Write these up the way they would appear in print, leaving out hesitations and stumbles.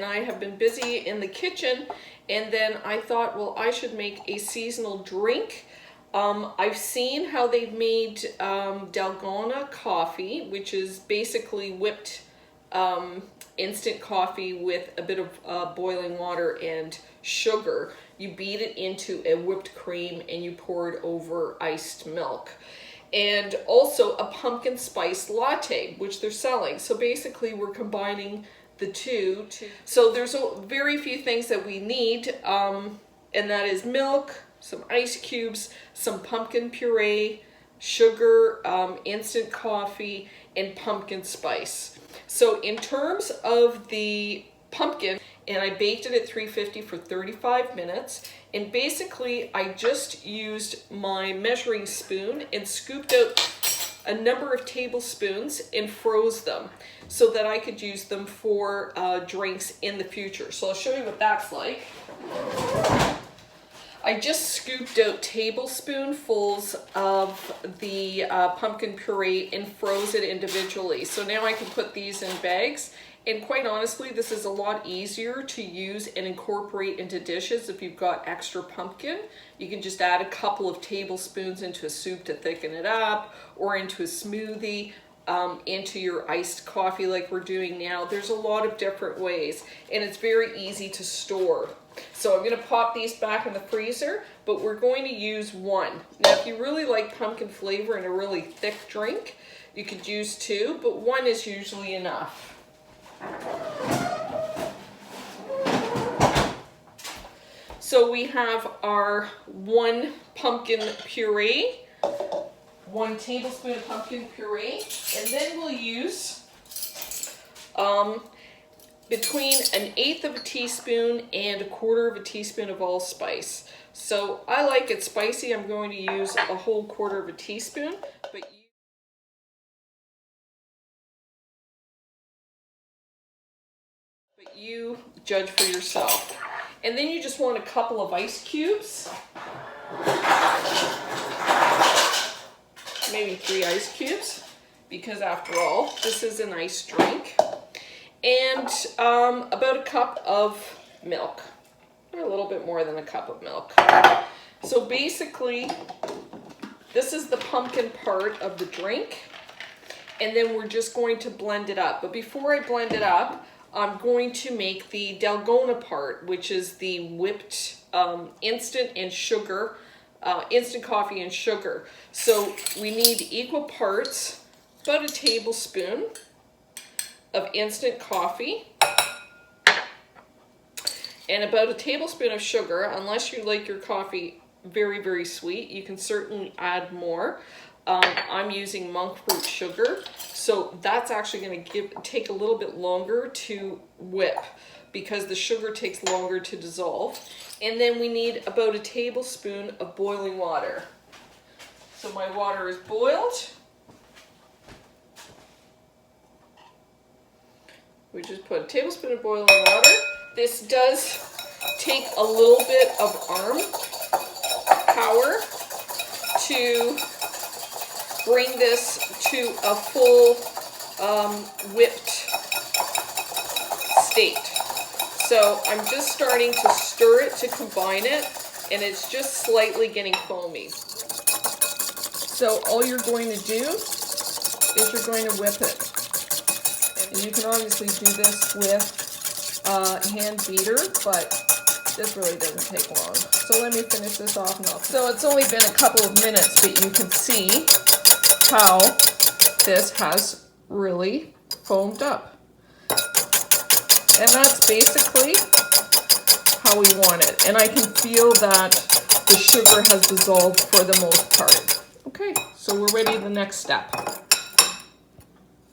and I have been busy in the kitchen, and then I thought, well, I should make a seasonal drink. I've seen how they've made Dalgona coffee, which is basically whipped instant coffee with a bit of boiling water and sugar. You beat it into a whipped cream and you pour it over iced milk. And also a pumpkin spice latte, which they're selling. So basically we're combining the two. So there's very few things that we need, and that is milk, some ice cubes, some pumpkin puree, sugar, instant coffee, and pumpkin spice. So in terms of the pumpkin, and I baked it at 350 for 35 minutes. And basically I just used my measuring spoon and scooped out a number of tablespoons and froze them so that I could use them for drinks in the future. So I'll show you what that's like. I just scooped out tablespoonfuls of the pumpkin puree and froze it individually. So now I can put these in bags. And quite honestly, this is a lot easier to use and incorporate into dishes if you've got extra pumpkin. You can just add a couple of tablespoons into a soup to thicken it up, or into a smoothie, into your iced coffee like we're doing now. There's a lot of different ways, and it's very easy to store. So I'm going to pop these back in the freezer, but we're going to use one. Now, if you really like pumpkin flavor in a really thick drink, you could use two, but one is usually enough. So we have our one pumpkin puree, 1 tablespoon of pumpkin puree, and then we'll use between 1/8 of a teaspoon and 1/4 of a teaspoon of allspice. So I like it spicy. I'm going to use a whole 1/4 of a teaspoon, but you judge for yourself. And then you just want a couple of ice cubes, maybe 3 ice cubes, because after all, this is an ice drink. And about a cup of milk, or a little bit more than a cup of milk. So basically, this is the pumpkin part of the drink, and then we're just going to blend it up. But before I blend it up, I'm going to make the Dalgona part, which is the whipped instant and sugar, instant coffee and sugar. So we need equal parts, about a tablespoon of instant coffee and about a tablespoon of sugar. Unless you like your coffee very, very sweet, you can certainly add more. I'm using monk fruit sugar, so that's actually going to take a little bit longer to whip because the sugar takes longer to dissolve. And then we need about a tablespoon of boiling water. So my water is boiled. We just put a tablespoon of boiling water. This does take a little bit of arm power to bring this to a full whipped state. So I'm just starting to stir it to combine it, and it's just slightly getting foamy. So all you're going to do is you're going to whip it. And you can obviously do this with a hand beater, but this really doesn't take long. So let me finish this off now. So it's only been a couple of minutes, but you can see how this has really foamed up. And that's basically how we want it. And I can feel that the sugar has dissolved for the most part. Okay, so we're ready for the next step.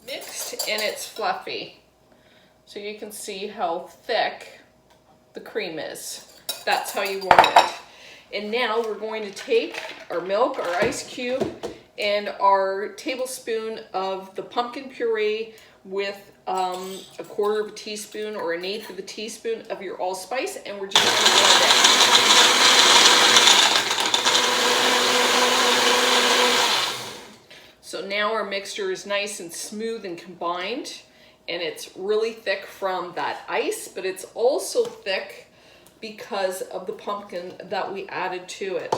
Mixed and it's fluffy. So you can see how thick the cream is. That's how you want it. And now we're going to take our milk, our ice cube, and our tablespoon of the pumpkin puree with a 1/4 of a teaspoon or 1/8 of a teaspoon of your allspice, and we're just going to blend it. So now our mixture is nice and smooth and combined, and it's really thick from that ice, but it's also thick because of the pumpkin that we added to it.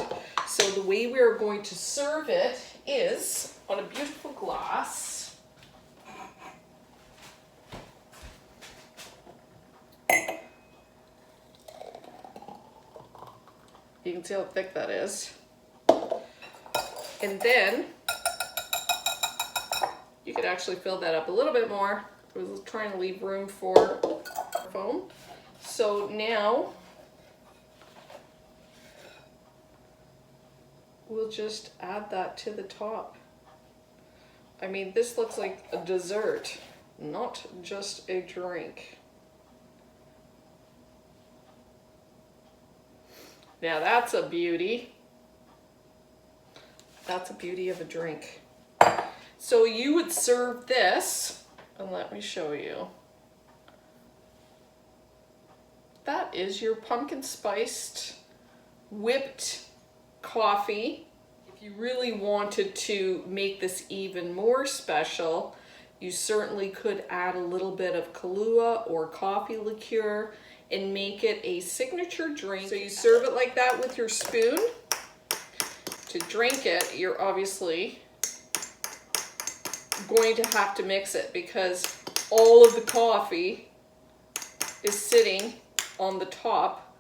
So the way we are going to serve it is on a beautiful glass. You can see how thick that is. And then you could actually fill that up a little bit more. I was trying to leave room for foam. So now we'll just add that to the top. I mean, this looks like a dessert, not just a drink. Now that's a beauty. That's a beauty of a drink. So you would serve this, and let me show you. That is your pumpkin spiced whipped coffee. If you really wanted to make this even more special, you certainly could add a little bit of Kahlua or coffee liqueur and make it a signature drink. So you serve it like that with your spoon. To drink it, you're obviously going to have to mix it because all of the coffee is sitting on the top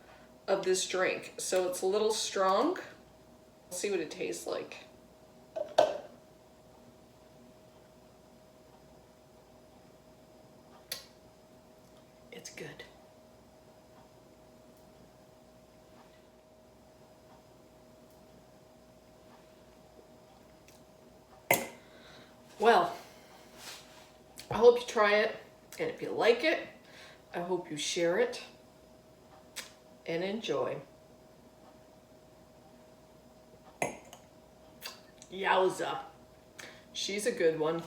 of this drink. So it's a little strong. Let's see what it tastes like. It's good. Well, I hope you try it, and if you like it, I hope you share it and enjoy. Yowza. She's a good one.